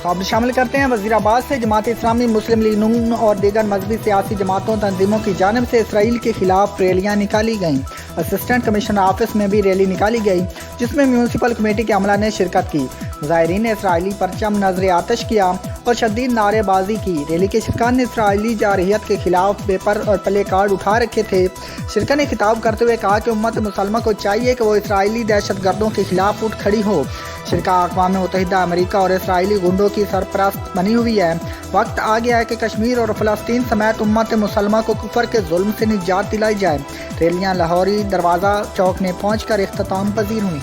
खबर शामिल करते हैं। वज़ीराबाद से जमात इस्लामी, मुस्लिम लीग नून और दीगर मजहबी सियासी जमातों तंजीमों की जानिब से इसराइल के खिलाफ रैलियाँ निकाली गईं। असिस्टेंट कमिश्नर ऑफिस में भी रैली निकाली गई, जिसमें म्यूनसिपल कमेटी के अमला ने शिरकत की। ज़ायरीन ने इसराइली परचम नजर आतश किया और शदीद नारेबाजी की। रैली के शिरकन ने इसराइली जारहियत के खिलाफ पेपर और प्ले कार्ड उठा रखे थे। शिरकन ने खिताब करते हुए कहा कि उम्मत मुसलमान को चाहिए कि वो इसराइली दहशत गर्दों के खिलाफ उठ खड़ी हो। शिरका अक़वाम मुत्तहिदा, अमेरिका और इसराइली गुंडों की सरपरस्त बनी हुई है। वक्त आ गया है कि कश्मीर और फ़लस्तीन समेत उम्मत मुसलमान को कुफर के जुल्म से निजात दिलाई जाए। रैलियाँ लाहौरी दरवाज़ा चौक में पहुँच कर इख्तिताम पजीर हुई।